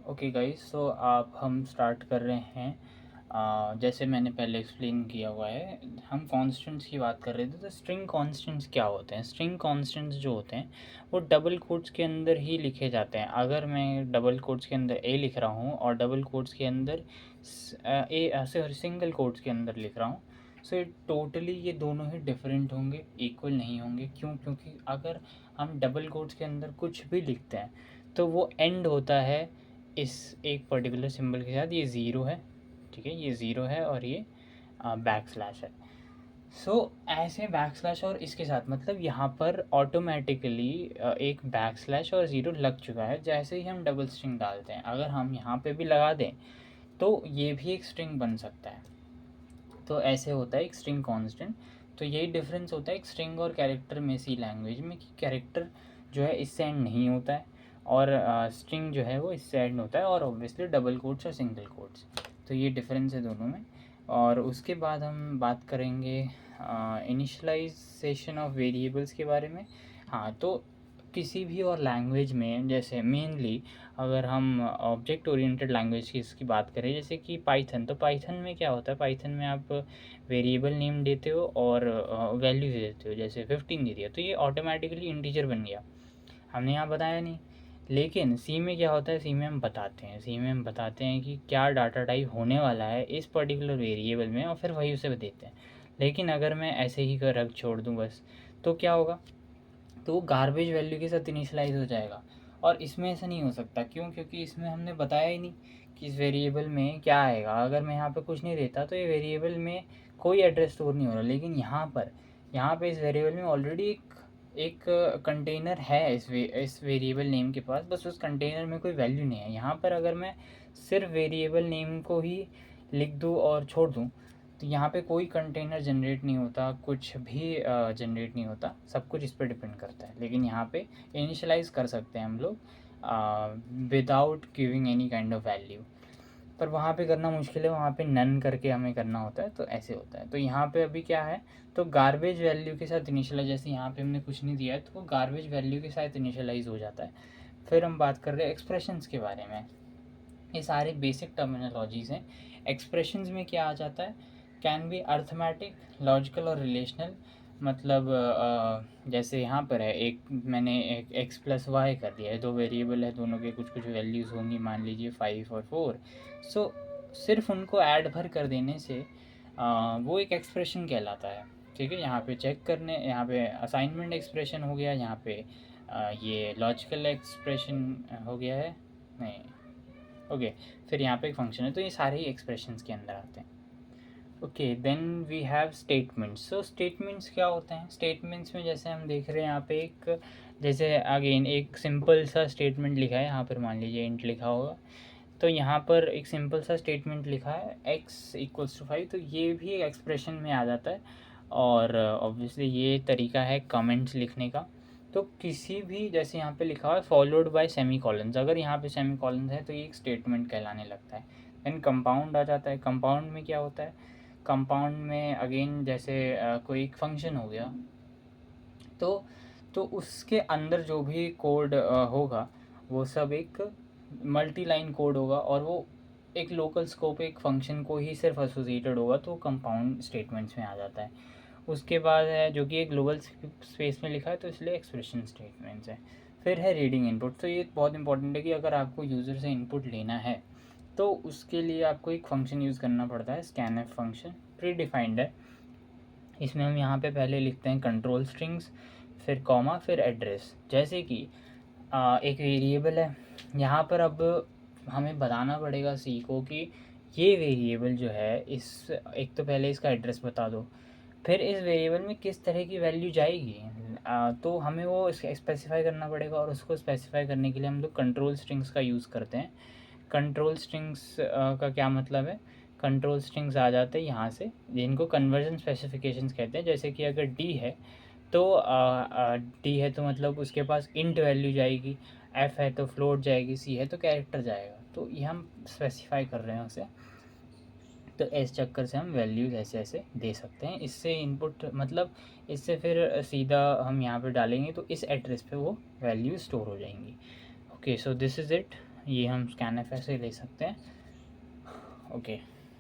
Okay guys, सो आप हम start कर रहे हैं। जैसे मैंने पहले एक्सप्लेन किया हुआ है, हम कांस्टेंट्स की बात कर रहे थे। तो स्ट्रिंग कांस्टेंट्स क्या होते हैं? स्ट्रिंग कांस्टेंट्स जो होते हैं वो डबल कोट्स के अंदर ही लिखे जाते हैं। अगर मैं डबल कोट्स के अंदर ए लिख रहा हूँ और डबल कोट्स के अंदर ए ऐसे सिंगल कोट्स के अंदर लिख रहा हूँ, सो ये टोटली ये दोनों ही डिफरेंट होंगे, इक्वल नहीं होंगे। क्यों? क्योंकि अगर हम डबल कोट्स के अंदर कुछ भी लिखते हैं तो वो एंड होता है इस एक पर्टिकुलर सिंबल के साथ। ये ज़ीरो है, ठीक है, ये ज़ीरो है और ये बैक स्लैश है। सो ऐसे बैक स्लैश और इसके साथ मतलब यहाँ पर ऑटोमेटिकली एक बैक स्लैश और ज़ीरो लग चुका है जैसे ही हम डबल स्ट्रिंग डालते हैं। अगर हम यहाँ पे भी लगा दें तो ये भी एक स्ट्रिंग बन सकता है। तो ऐसे होता है एक स्ट्रिंग कांस्टेंट। तो यही डिफरेंस होता है एक स्ट्रिंग और कैरेक्टर में सी लैंग्वेज में, कि कैरेक्टर जो है इससे एंड नहीं होता है और स्ट्रिंग जो है वो इससे एंड होता है, और ऑब्वियसली डबल कोट्स और सिंगल कोट्स। तो ये डिफरेंस है दोनों में। और उसके बाद हम बात करेंगे इनिशलाइजेशन ऑफ वेरिएबल्स के बारे में। हाँ, तो किसी भी और लैंग्वेज में, जैसे मेनली अगर हम ऑब्जेक्ट ओरिएंटेड लैंग्वेज की इसकी बात करें, जैसे कि पाइथन, तो पाइथन में क्या होता है? पाइथन में आप वेरिएबल नेम देते हो और वैल्यू दे देते हो। जैसे 15 दे दिया तो ये ऑटोमेटिकली इंटीजर बन गया, हमने यहाँ बताया नहीं। लेकिन सी में क्या होता है? सी में हम बताते हैं, सी में हम बताते हैं कि क्या डाटा टाइप होने वाला है इस पर्टिकुलर वेरिएबल में, और फिर वही उसे देते हैं। लेकिन अगर मैं ऐसे ही कर रख छोड़ दूँ बस, तो क्या होगा? तो वो गार्बेज वैल्यू के साथ इनिशलाइज हो जाएगा। और इसमें ऐसा नहीं हो सकता। क्यों? क्योंकि इसमें हमने बताया ही नहीं कि इस वेरिएबल में क्या आएगा। अगर मैं यहाँ पे कुछ नहीं देता तो ये वेरिएबल में कोई एड्रेस स्टोर नहीं हो रहा। लेकिन यहाँ पे इस वेरिएबल में ऑलरेडी एक कंटेनर है इस वेरिएबल नेम के पास, बस उस कंटेनर में कोई वैल्यू नहीं है। यहाँ पर अगर मैं सिर्फ वेरिएबल नेम को ही लिख दूँ और छोड़ दूँ तो यहाँ पे कोई कंटेनर जनरेट नहीं होता, कुछ भी जनरेट नहीं होता, सब कुछ इस पर डिपेंड करता है। लेकिन यहाँ पे इनिशियलाइज कर सकते हैं हम लोग without giving any kind of value. पर वहाँ पे करना मुश्किल है, वहाँ पे नन करके हमें करना होता है। तो ऐसे होता है। तो यहाँ पे अभी क्या है? तो गार्बेज वैल्यू के साथ इनिशियलाइज, जैसे यहाँ पे हमने कुछ नहीं दिया है तो वो गार्बेज वैल्यू के साथ इनिशियलाइज हो जाता है। फिर हम बात कर रहे हैं एक्सप्रेशंस के बारे में। ये सारे बेसिक टर्मिनोलॉजीज़ हैं। एक्सप्रेशंस में क्या आ जाता है? कैन बी अर्थमेटिक, लॉजिकल और रिलेशनल। मतलब जैसे यहाँ पर है, एक मैंने एक एक्स प्लस वाई कर दिया है, दो वेरिएबल है, दोनों के कुछ कुछ वैल्यूज़ होंगी, मान लीजिए 5 और 4। सो सिर्फ उनको ऐड भर कर देने से वो एक एक्सप्रेशन कहलाता है। ठीक है, यहाँ पे चेक करने, यहाँ पे असाइनमेंट एक्सप्रेशन हो गया, यहाँ पे ये लॉजिकल एक्सप्रेशन हो गया है, नहीं, ओके। फिर यहाँ पे एक फंक्शन है, तो ये सारे ही एक्सप्रेशंस के अंदर आते हैं। Okay, then we have statements. So statements क्या होते हैं? स्टेटमेंट्स में जैसे हम देख रहे हैं यहाँ पे एक, जैसे अगेन एक सिंपल सा स्टेटमेंट लिखा है, यहाँ पर मान लीजिए इंट लिखा होगा, तो यहाँ पर एक सिंपल सा स्टेटमेंट लिखा है x=5, तो ये भी एक एक्सप्रेशन में आ जाता है। और ऑब्वियसली ये तरीका है कमेंट्स लिखने का। तो किसी भी, जैसे यहाँ पे लिखा हुआ है फॉलोड बाय सेमी कॉलन्स, अगर यहाँ पे सेमी कॉलन्स है तो ये एक स्टेटमेंट कहलाने लगता है। देन कंपाउंड आ जाता है। कंपाउंड में क्या होता है? कंपाउंड में अगेन जैसे कोई एक फंक्शन हो गया, तो उसके अंदर जो भी कोड होगा वो सब एक मल्टी लाइन कोड होगा, और वो एक लोकल स्कोप एक फंक्शन को ही सिर्फ एसोसिएटेड होगा, तो कंपाउंड स्टेटमेंट्स में आ जाता है। उसके बाद है जो कि एक ग्लोबल स्पेस में लिखा है, तो इसलिए एक्सप्रेशन स्टेटमेंट्स है। फिर है रीडिंग इनपुट। तो ये बहुत इंपॉर्टेंट है कि अगर आपको यूज़र से इनपुट लेना है तो उसके लिए आपको एक फ़ंक्शन यूज़ करना पड़ता है, स्कैनफ फंक्शन, प्री डिफाइंड है। इसमें हम यहाँ पे पहले लिखते हैं कंट्रोल स्ट्रिंग्स, फिर कॉमा, फिर एड्रेस। जैसे कि एक वेरिएबल है, यहाँ पर अब हमें बताना पड़ेगा सी को कि ये वेरिएबल जो है, इस एक तो पहले इसका एड्रेस बता दो, फिर इस वेरिएबल में किस तरह की वैल्यू जाएगी। तो हमें वो स्पेसिफाई करना पड़ेगा, और उसको स्पेसिफाई करने के लिए हम लोग कंट्रोल स्ट्रिंग्स का यूज़ करते हैं। कंट्रोल स्ट्रिंग्स का क्या मतलब है? कंट्रोल स्ट्रिंग्स आ जाते हैं यहाँ से, जिनको कन्वर्जन स्पेसिफिकेशंस कहते हैं। जैसे कि अगर डी है तो डी है तो मतलब उसके पास इंट वैल्यू जाएगी, एफ है तो फ्लोट जाएगी, सी है तो कैरेक्टर जाएगा। तो ये हम स्पेसिफाई कर रहे हैं उसे। तो इस चक्कर से हम वैल्यूज़ ऐसे ऐसे दे सकते हैं। इससे इनपुट मतलब इससे फिर सीधा हम यहाँ पे डालेंगे तो इस एड्रेस पे वो वैल्यू स्टोर हो जाएंगी। Okay, so this is it. ये हम स्कैनएफ ऐसे ले सकते हैं। ओके।